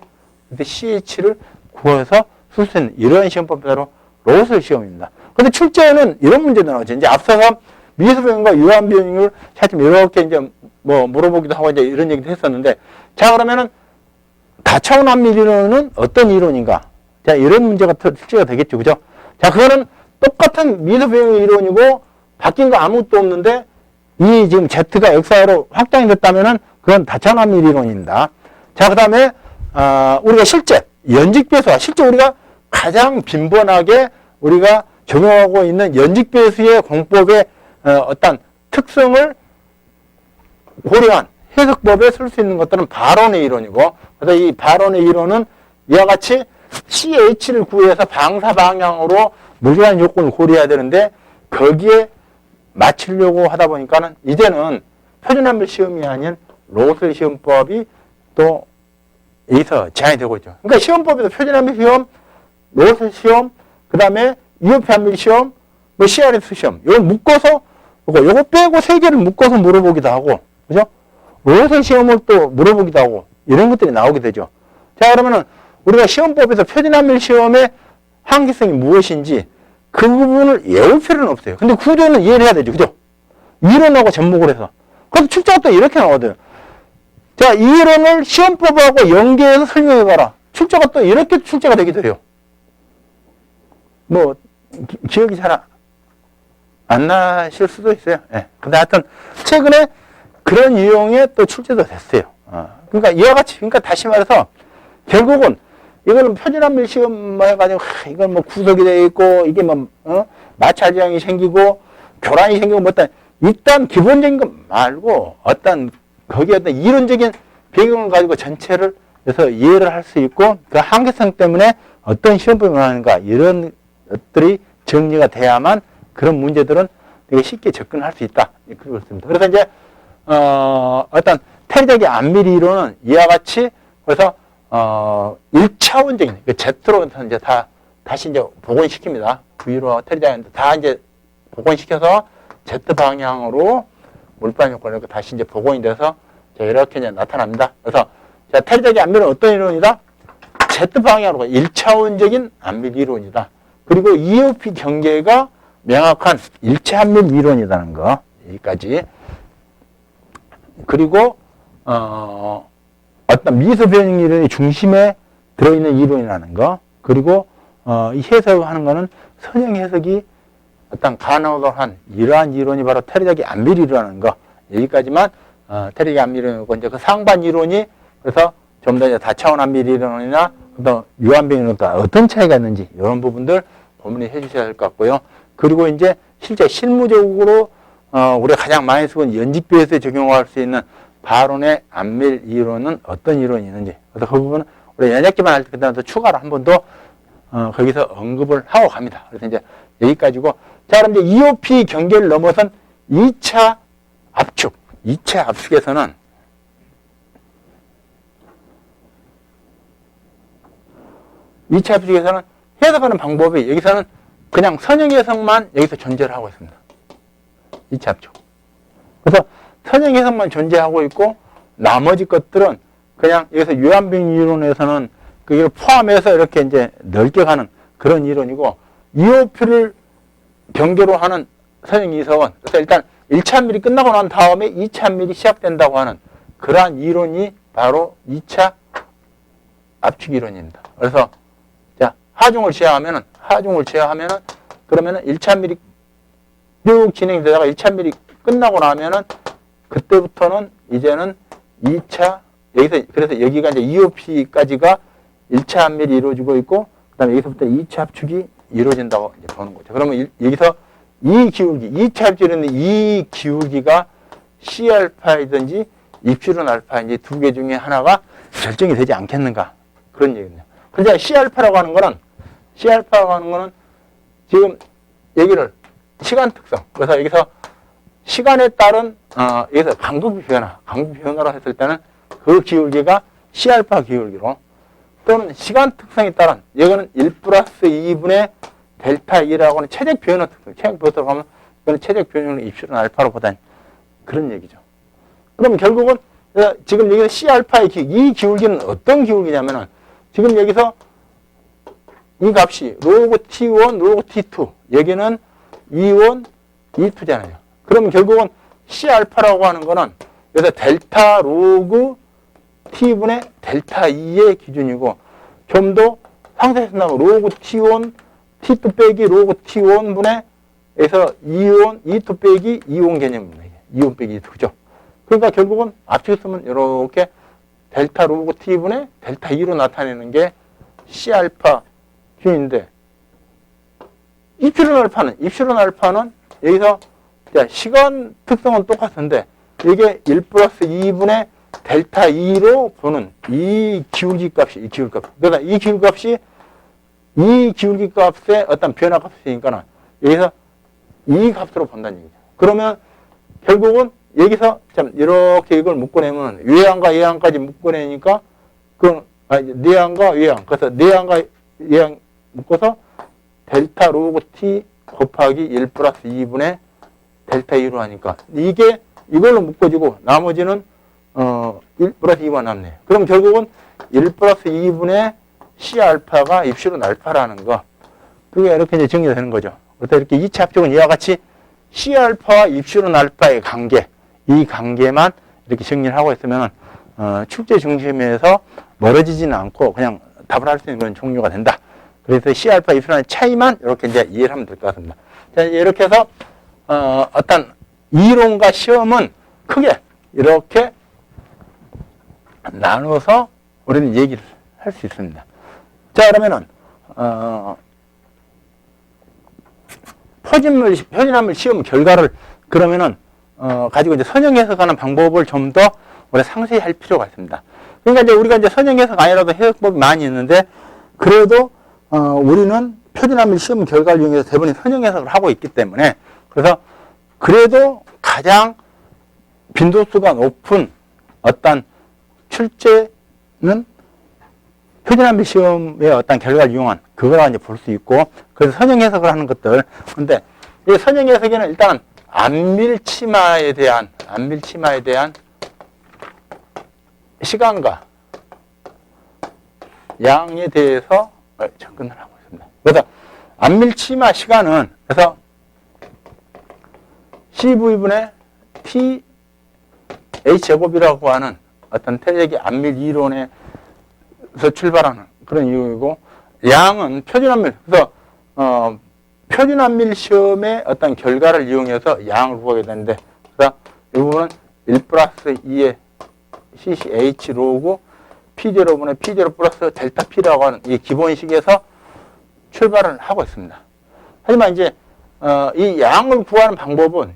CH를 구해서 쓸 수 있는 이러한 시험법이 바로 로셀 시험입니다. 근데 출제에는 이런 문제도 나오죠. 이제 앞서서 미소 변형과 유한 변형을 차츰 이렇게 이제 뭐 물어보기도 하고 이제 이런 얘기도 했었는데, 자, 그러면은 다차원 안밀 이론은 어떤 이론인가? 자, 이런 문제가 출제가 되겠죠. 그죠? 자, 그거는 똑같은 미소 변형 이론이고 바뀐 거 아무것도 없는데 이 지금 Z가 X로 확장이 됐다면은 그건 다차원 안밀 이론입니다. 자, 그 다음에 우리가 실제 연직배수와 실제 우리가 가장 빈번하게 우리가 적용하고 있는 연직배수의 공법의 어떤 특성을 고려한 해석법에 쓸 수 있는 것들은 발원의 이론이고, 그래서 이 발원의 이론은 이와 같이 CH를 구해서 방사 방향으로 물리학 요건을 고려해야 되는데, 거기에 맞추려고 하다 보니까는 이제는 표준함별 시험이 아닌 로슬 시험법이 또 여기서 제한이 되고 있죠. 그러니까 시험법에도 표준함별 시험, 로슬 시험, 그 다음에 EOP 함별 시험, 뭐 CRS 시험, 이걸 묶어서, 요거 빼고 세 개를 묶어서 물어보기도 하고, 그죠? 로슬 시험을 또 물어보기도 하고, 이런 것들이 나오게 되죠. 자, 그러면은 우리가 시험법에서 표준함별 시험의 한계성이 무엇인지 그 부분을 외울 필요는 없어요. 근데 구조는 이해를 해야 되죠. 그죠? 이론하고 접목을 해서. 그래서 출제가 또 이렇게 나오거든요. 자, 이 이론을 시험법하고 연계해서 설명해봐라. 출제가 또 이렇게 출제가 되기도 해요. 뭐, 기억이 잘 안 나실 수도 있어요. 예. 근데 하여튼, 최근에 그런 유형의 또 출제도 됐어요. 그러니까 이와 같이, 그러니까 다시 말해서, 결국은 이거는 표준함별 시험 해가지고, 이건 뭐 구속이 되어 있고, 이게 뭐, 마찰지형이 생기고, 교란이 생기고, 뭐, 일단 기본적인 것 말고, 거기에 어떤 이론적인 배경을 가지고 전체를 그래서 이해를 할 수 있고, 그 한계성 때문에 어떤 시험법이 나오는가, 이런 것들이 정리가 돼야만 그런 문제들은 되게 쉽게 접근할 수 있다. 그렇습니다. 그래서 이제, 어떤 테리적인 안밀 이론은 이와 같이, 그래서, 1차원적인, Z로 이제 다시 이제 복원시킵니다. V로 테리적인 다 이제 복원시켜서 Z 방향으로 물방 요건을 다시 이제 복원이 돼서 이렇게 이제 나타납니다. 그래서 테리적인 안밀은 어떤 이론이다? Z 방향으로 1차원적인 안밀 이론이다. 그리고 EOP 경계가 명확한 일체 안밀 이론이라는 거 여기까지. 그리고 어떤 미수 변형 이론의 중심에 들어있는 이론이라는 거. 그리고 이 해석하는 거는 선형 해석이 어떤 가능한 이러한 이론이 바로 테리적인 안밀 이론이라는 거. 여기까지만 테리적인 안밀 이론이고, 이제 그 상반 이론이 그래서 좀 더 다차원 안밀 이론이나 또 유한변 이론과 어떤 차이가 있는지 이런 부분들 고민해 주셔야 될 것 같고요. 그리고 이제 실제 실무적으로 우리가 가장 많이 쓰는 연직비에서 적용할 수 있는 발원의 안밀 이론은 어떤 이론이 있는지, 그래서 그 부분은 우리 연약기만 할 때 그다음 또 추가로 한 번 더 거기서 언급을 하고 갑니다. 그래서 이제 여기까지고, 자, 그럼 이제 EOP 경계를 넘어선 2차 압축. 2차 압축에서는 해석하는 방법이 여기서는 그냥 선형 해석만 여기서 존재를 하고 있습니다. 2차 압축. 그래서 선형 해석만 존재하고 있고, 나머지 것들은 그냥 여기서 유한변 이론에서는 그걸 포함해서 이렇게 이제 넓게 가는 그런 이론이고, EOP를 경계로 하는 선형 이석은, 그래서 일단 1차 안밀이 끝나고 난 다음에 2차 안밀이 시작된다고 하는 그러한 이론이 바로 2차 압축 이론입니다. 그래서 자, 하중을 제외하면은 그러면은 1차 안밀이 쭉 진행이 되다가 2차 안밀이 끝나고 나면은 그때부터는 이제는 2차, 그래서 여기가 이제 EOP까지가 1차 안밀이 이루어지고 있고, 그 다음에 여기서부터 2차 압축이 이루어진다고 이제 보는 거죠. 그러면 여기서 이 기울기, 2차 압축이라는 이 기울기가 C알파이든지 입실론 알파인지 두 개 중에 하나가 결정이 되지 않겠는가. 그런 얘기입니다. 근데 C알파라고 하는 거는 지금 얘기를 시간 특성. 그래서 여기서 시간에 따른, 여기서 강도비 변화로 했을 때는 그 기울기가 C알파 기울기로, 또는 시간 특성에 따른, 이거는 1 플러스 2분의 델타 2라고 하는 최적 변화 특성. 최적 변화로 가면 이거는 최적 변형을 입실론 알파로 보다니 그런 얘기죠. 그럼 결국은 지금 여기서 C알파의 이 기울기는 어떤 기울기냐면은, 지금 여기서 이 값이 로그 T1, 로그 T2, 여기는 E1, E2잖아요. 그러면 결국은 C알파라고 하는 거는 여기서 델타 로그 T분의 델타 2의 기준이고, 좀 더 상세해서 나면 로그 T1, T2 빼기 로그 T1분의 에서 E1, E2 빼기 E1 개념입니다. E1 빼기 E2, 그죠? 그러니까 결국은 압축 쓰면 이렇게 델타 로그 T분의 델타 2로 나타내는 게 C알파 균인데, 입실론 알파는 여기서 시간 특성은 똑같은데 이게 1 플러스 2분의 델타 E로 보는 이 기울기 값이, 이 기울기 값. 그러니까 이 기울기 값이 이 기울기 값의 어떤 변화 값이니까는 여기서 이 값으로 본다는 얘기죠. 그러면 결국은 여기서 참 이렇게 이걸 묶어내면 외항과 예항까지 묶어내니까 그 내항과 외항. 그래서 내항과 예항 묶어서 델타 로그 t 곱하기 1 플러스 2분의 델타 2로 하니까 이게 이걸로 묶어지고 나머지는 1 플러스 2만 남네. 그럼 결국은 1 플러스 2분의 C 알파가 입실은 알파라는 거. 그게 이렇게 이제 정리가 되는 거죠. 그래서 이렇게 2차 합적은 이와 같이 C 알파와 입실은 알파의 관계, 이 관계만 이렇게 정리를 하고 있으면 출제 중심에서 멀어지지는 않고 그냥 답을 할 수 있는 그런 종류가 된다. 그래서 C 알파 입실의 차이만 이렇게 이제 이해를 하면 될 것 같습니다. 자, 이렇게 해서 어떤 이론과 시험은 크게 이렇게 나눠서 우리는 얘기를 할 수 있습니다. 자, 그러면은 표준화물 시험 결과를 그러면은 가지고 이제 선형 해석하는 방법을 좀 더 우리가 상세히 할 필요가 있습니다. 그러니까 이제 우리가 이제 선형 해석 아니라도 해석법이 많이 있는데 그래도 우리는 표준화물 시험 결과를 이용해서 대부분 선형 해석을 하고 있기 때문에 그래서 그래도 가장 빈도수가 높은 어떤 출제는 표준화물 시험의 어떤 결과를 이용한 그거라 이제 볼 수 있고 그래서 선형 해석을 하는 것들. 근데 이 선형 해석에는 일단 안밀치마에 대한 시간과 양에 대해서 접근을 하고 있습니다. 그래서 안밀치마 시간은 그래서 CV분의 T H제곱이라고 하는 어떤 태력의 안밀 이론에서 출발하는 그런 이유이고 양은 표준안밀 그래서 표준안밀 시험의 어떤 결과를 이용해서 양을 구하게 되는데 그래서 이 부분은 1 플러스 2의 CCH 로그 P0분의 P0 플러스 델타 P라고 하는 이 기본식에서 출발을 하고 있습니다. 하지만 이제 이 양을 구하는 방법은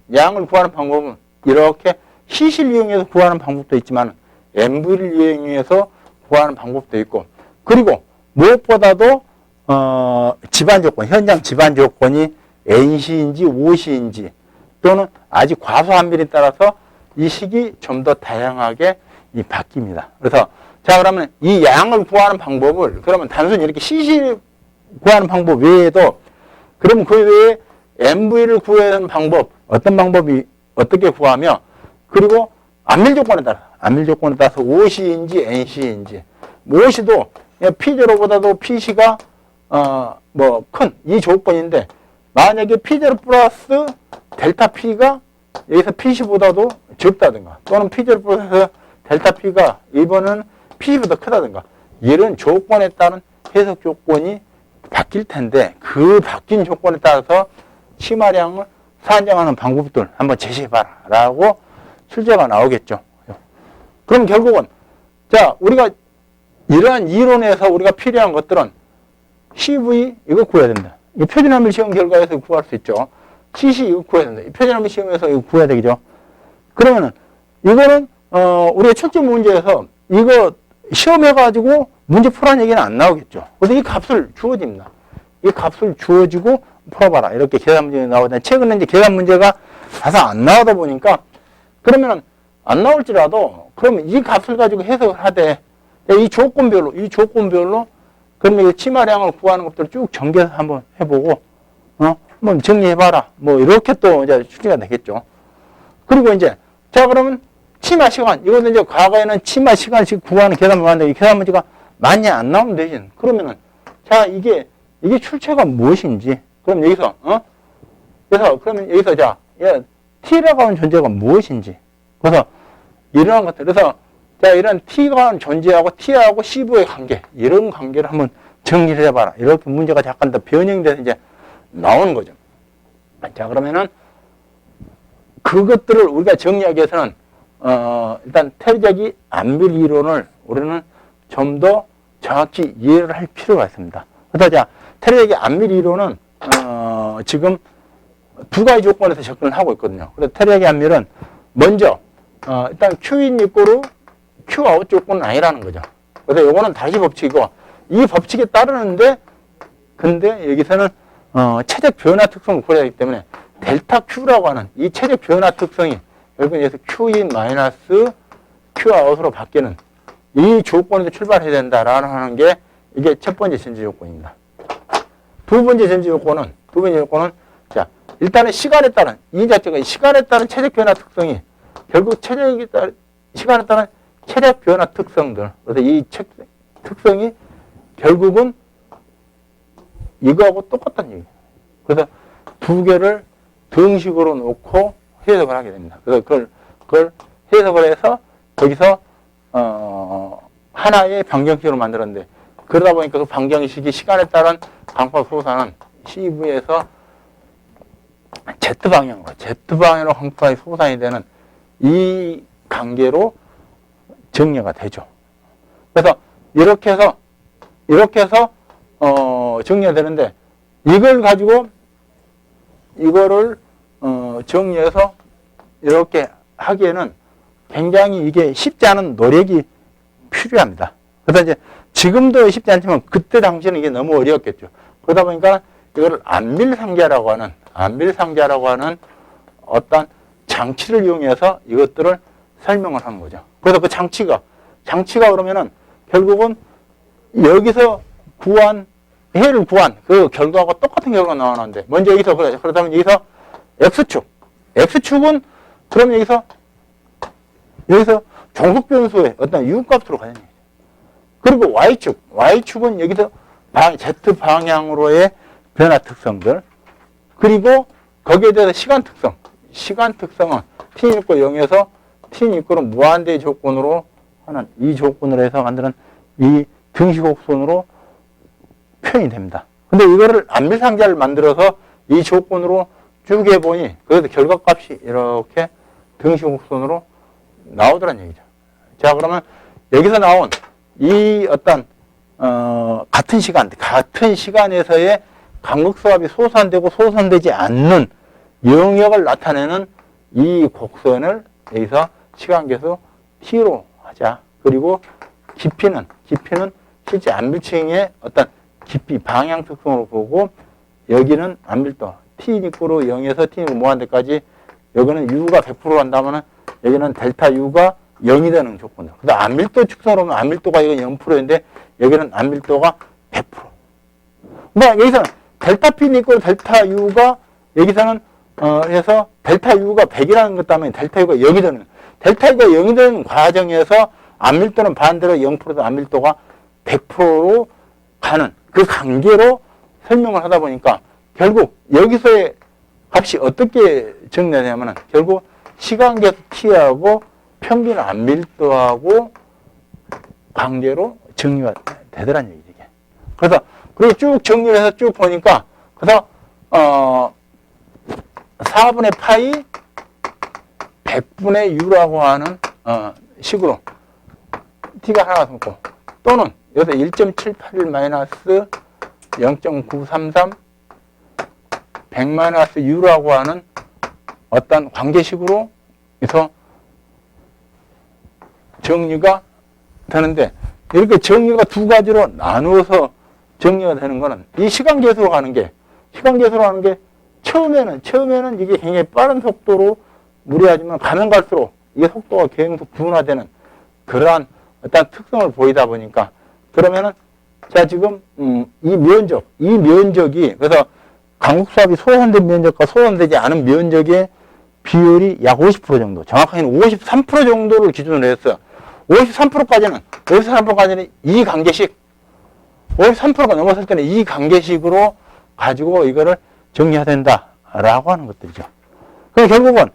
이렇게 CC를 이용해서 구하는 방법도 있지만 MV를 이용해서 구하는 방법도 있고 그리고 무엇보다도 집안 조건, 현장 집안 조건이 NC인지 OC인지 또는 아직 과소한밀에 따라서 이 식이 좀 더 다양하게 바뀝니다. 그래서 자 그러면 이 양을 구하는 방법을 그러면 단순히 이렇게 CC 구하는 방법 외에도 그러면 그 외에 MV를 구하는 방법 어떤 방법이 어떻게 구하며 그리고 안밀 조건에 따라서 OC인지 NC인지 OC도 P0보다도 PC가 큰 이 조건인데 만약에 P0 플러스 델타 P가 여기서 PC보다도 적다든가 또는 P0 플러스 델타 P가 이번은 PC보다 크다든가 이런 조건에 따른 해석 조건이 바뀔 텐데 그 바뀐 조건에 따라서 치마량을 산정하는 방법들 한번 제시해봐라 라고 출제가 나오겠죠. 그럼 결국은 자 우리가 이러한 이론에서 우리가 필요한 것들은 CV 이거 구해야 된다. 이 표준화물 시험 결과에서 구할 수 있죠. CC 이거 구해야 된다. 이 표준화물 시험에서 이거 구해야 되겠죠. 그러면은 이거는 우리가 출제 문제에서 이거 시험해가지고 문제 풀어라는 얘기는 안 나오겠죠. 그래서 이 값을 주어집니다. 이 값을 주어지고 풀어봐라. 이렇게 계산 문제가 나오는데 최근에 이제 계산 문제가 다소 안 나오다 보니까 그러면은 안 나올지라도 그러면 이 값을 가지고 해석을 하되 이 조건별로 그러면 이 치마량을 구하는 것들을 쭉 전개해서 한번 해보고 한번 정리해봐라. 뭐 이렇게 또 이제 출제가 되겠죠. 그리고 이제 자 그러면 치마 시간 이거는 이제 과거에는 치마 시간씩 구하는 계산 문제가 있는데 이 계산 문제가 많이 안 나오면 되지. 그러면은 자 이게 출처가 무엇인지 그럼 여기서 그래서 그러면 여기서 자 T라고 하는 존재가 무엇인지 그래서 이러한 것들 그래서 자 이런 T가 하는 존재하고 T하고 CV의 관계 이런 관계를 한번 정리를 해봐라. 이렇게 문제가 잠깐 더 변형돼서 이제 나오는 거죠. 자 그러면은 그것들을 우리가 정리하기 위해서는 일단 태력이 안밀 이론을 우리는 좀 더 정확히 이해를 할 필요가 있습니다. 그래서 자 태력이 안밀 이론은 지금 두 가지 조건에서 접근을 하고 있거든요. 그래서 태력의 안밀은 먼저 일단 Q인 이꼬르 Q아웃 조건은 아니라는 거죠. 그래서 요거는 다시 법칙이고, 이 법칙에 따르는데, 근데 여기서는, 최적 변화 특성을 고려하기 때문에, 델타 Q라고 하는 이 최적 변화 특성이, 결국 여기서 Q인 마이너스 Q아웃으로 바뀌는 이 조건에서 출발해야 된다라는 게, 이게 첫 번째 전제 조건입니다. 두 번째 전제 조건은, 자, 일단은 시간에 따른, 이 자체가 시간에 따른 최적 변화 특성이, 결국 시간에 따른 최적 변화 특성들. 그래서 이 특성이 결국은 이거하고 똑같다는 얘기예요. 그래서 두 개를 등식으로 놓고 해석을 하게 됩니다. 그래서 그걸 해석을 해서 거기서 하나의 방정식으로 만들었는데, 그러다 보니까 그 방정식이 시간에 따른 광파 소사는 CV에서 Z방향으로 광파의 소산이 되는 이 관계로 정리가 되죠. 그래서 이렇게 해서 정리가 되는데, 이걸 가지고 이거를 정리해서 이렇게 하기에는 굉장히 이게 쉽지 않은 노력이 필요합니다. 그래서 이제 지금도 쉽지 않지만 그때 당시에는 이게 너무 어려웠겠죠. 그러다 보니까 이거를 안밀상자라고 하는 어떤 장치를 이용해서 이것들을 설명을 하는 거죠. 그래서 그 장치가 그러면은 결국은 여기서 해를 구한 그 결과가 똑같은 결과가 나오는데, 먼저 여기서 그렇다면 여기서 X축은 그럼 여기서 종속 변수의 어떤 유값으로 가는 얘기죠. 그리고 Y축은 여기서 Z 방향으로의 변화 특성들, 그리고 거기에 대해서 시간 특성은 T 이꼬 0에서 T 이꼬 무한대 조건으로 하는 이 조건으로 해서 만드는 이 등식곡선으로 표현이 됩니다. 근데 이거를 안밀상자를 만들어서 이 조건으로 쭉 해보니 그래서 결과값이 이렇게 등식곡선으로 나오더란 얘기죠. 자, 그러면 여기서 나온 이 어떤 같은 시간에서의 간극수압이 소산되고 소산되지 않는 영역을 나타내는 이 곡선을 여기서 시간계수 T로 하자. 그리고 깊이는 실제 안밀층의 어떤 깊이 방향 특성으로 보고, 여기는 안밀도 T 이꼬르 0에서 T 이꼬르 무한대까지, 여기는 U가 100% 한다면 여기는 델타 U가 0이 되는 조건이에요. 그래서 안밀도 측성으로 보면 안밀도가 이건 0%인데 여기는 안밀도가 100%. 뭐 여기서는 델타 P 이꼬르 델타 U가 여기서는 해서 델타 U가 100이라는 것 때문에 델타 U가 0이 되는, 델타 U가 0이 되는 과정에서 안밀도는 반대로 0%도 안밀도가 100%로 가는 그 관계로 설명을 하다 보니까 결국 여기서의 값이 어떻게 정리되냐면 결국 시간계수 T하고 평균 안밀도하고 관계로 정리가 되더란 얘기죠. 그래서 그리고 쭉 정리를 해서 쭉 보니까 그래서 4분의 파이 100분의 U라고 하는 식으로 T가 하나가 생겼고, 또는 여기서 1.781 마이너스 0.933 100 마이너스 U라고 하는 어떤 관계식으로 해서 정리가 되는데, 이렇게 정리가 두 가지로 나누어서 정리가 되는 거는 이 시간계수로 가는 게 처음에는 이게 굉장히 빠른 속도로 무리하지만 가면 갈수록 이게 속도가 계속 둔화되는 그러한 어떤 특성을 보이다 보니까, 그러면은 자 지금 이 면적이 그래서 간극수압이 소산된 면적과 소산되지 않은 면적의 비율이 약 50% 정도, 정확하게는 53% 정도를 기준으로 했어요. 53%까지는 이 관계식, 53%가 넘었을 때는 이 관계식으로 가지고 이거를 정리해야 된다라고 하는 것들이죠. 그럼 결국은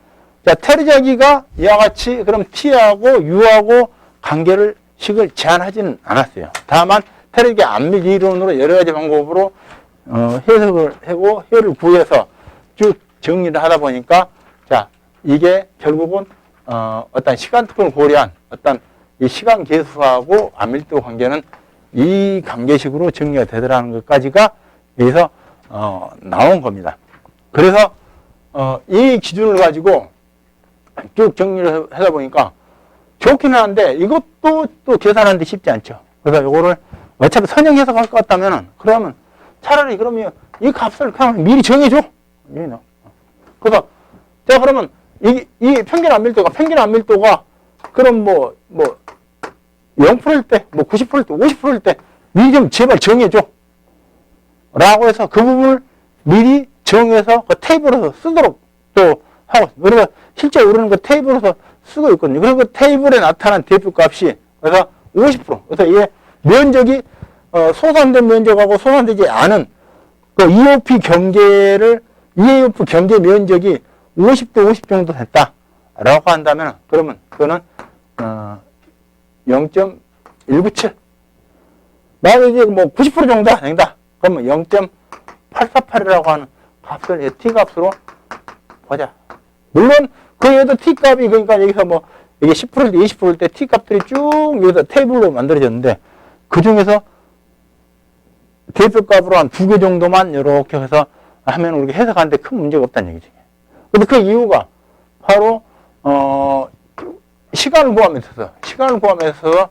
자 테르자기가 이와 같이 그럼 T하고 U하고 식을 제한하지는 않았어요. 다만 테르자기 안밀 이론으로 여러 가지 방법으로 해석을 하고 해를 구해서 쭉 정리를 하다 보니까 자 이게 결국은 어떤 시간 특성을 고려한 어떤 이 시간 계수하고 안밀도 관계는 이 관계식으로 정리가 되더라는 것까지가 여기서 나온 겁니다. 그래서 이 기준을 가지고 쭉 정리를 하다 보니까 좋기는 한데 이것도 또 계산하는데 쉽지 않죠. 그래서 요거를 어차피 선형해서 갈 것 같다면은 그러면 차라리 그러면 이 값을 그냥 미리 정해줘. 그래서 자 그러면 이 평균 안밀도가 그럼 뭐 0%일 때, 뭐 90%일 때, 50%일 때 미리 좀 제발 정해줘. 라고 해서 그 부분을 미리 정해서 그 테이블에서 쓰도록 또 하고, 그래서 실제 우리는 그 테이블에서 쓰고 있거든요. 그래서 그 테이블에 나타난 대표 값이 그래서 50%. 그래서 이게 면적이 소산된 면적하고 소산되지 않은 그 EOP 경계 면적이 50대 50 정도 됐다라고 한다면 그러면 그거는 0.197. 만약에 이제 뭐 90% 정도 된다. 그러면 0.848이라고 하는 값을 t 값으로 보자. 물론 그 얘도 t 값이 그러니까 여기서 뭐 이게 10%일 때 20%일 때 t 값들이 쭉 여기서 테이블로 만들어졌는데 그 중에서 대표값으로 한 2개 정도만 이렇게 해서 하면 우리가 해석하는데 큰 문제가 없다는 얘기죠. 근데 그 이유가 바로 시간을 구함에 있어서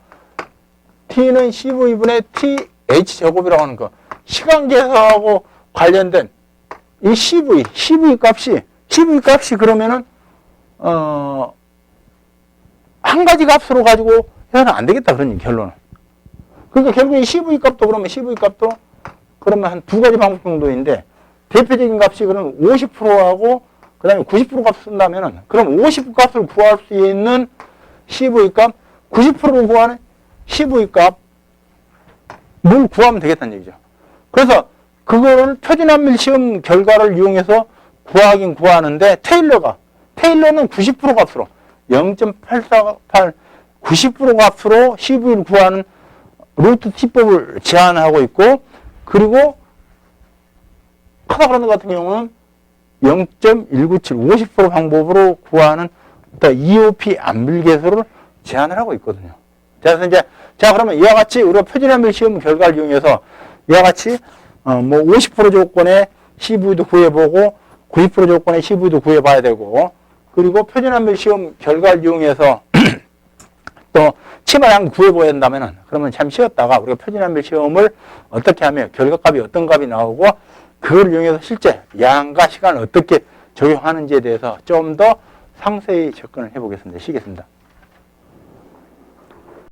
t는 cv분의 th 제곱이라고 하는 거 시간 계산하고 관련된 이 cv 값이 그러면은 한 가지 값으로 가지고 해서는 안 되겠다 그런 결론은. 그러니까 결국 이 cv 값도 그러면 한 두 가지 방법 정도인데 대표적인 값이 그러면 50%하고 그 다음에 90% 값을 쓴다면은 그럼 50 값을 구할 수 있는 cv 값 90%를 구하는 cv 값을 구하면 되겠다는 얘기죠. 그래서 그거를 표준한밀 시험 결과를 이용해서 구하긴 구하는데 테일러는 90% 값으로 0.848 90% 값으로 cv를 구하는 루트 t법을 제안하고 있고 그리고 카다그란드 같은 경우는 0.197 50% 방법으로 구하는 또 EOP 안밀계수를 제안을 하고 있거든요. 자, 그래서 이제 그러면 이와 같이 우리가 표준한밀 시험 결과를 이용해서 이와 같이 뭐 50% 조건의 CV도 구해보고 90% 조건의 CV도 구해봐야 되고 그리고 표준한밀 시험 결과를 이용해서 또 치마양 구해봐야 된다면은 그러면 참 쉬었다가 우리가 표준한밀 시험을 어떻게 하면 결과값이 어떤 값이 나오고 그걸 이용해서 실제 양과 시간을 어떻게 적용하는지에 대해서 좀 더 상세히 접근을 해보겠습니다. 쉬겠습니다.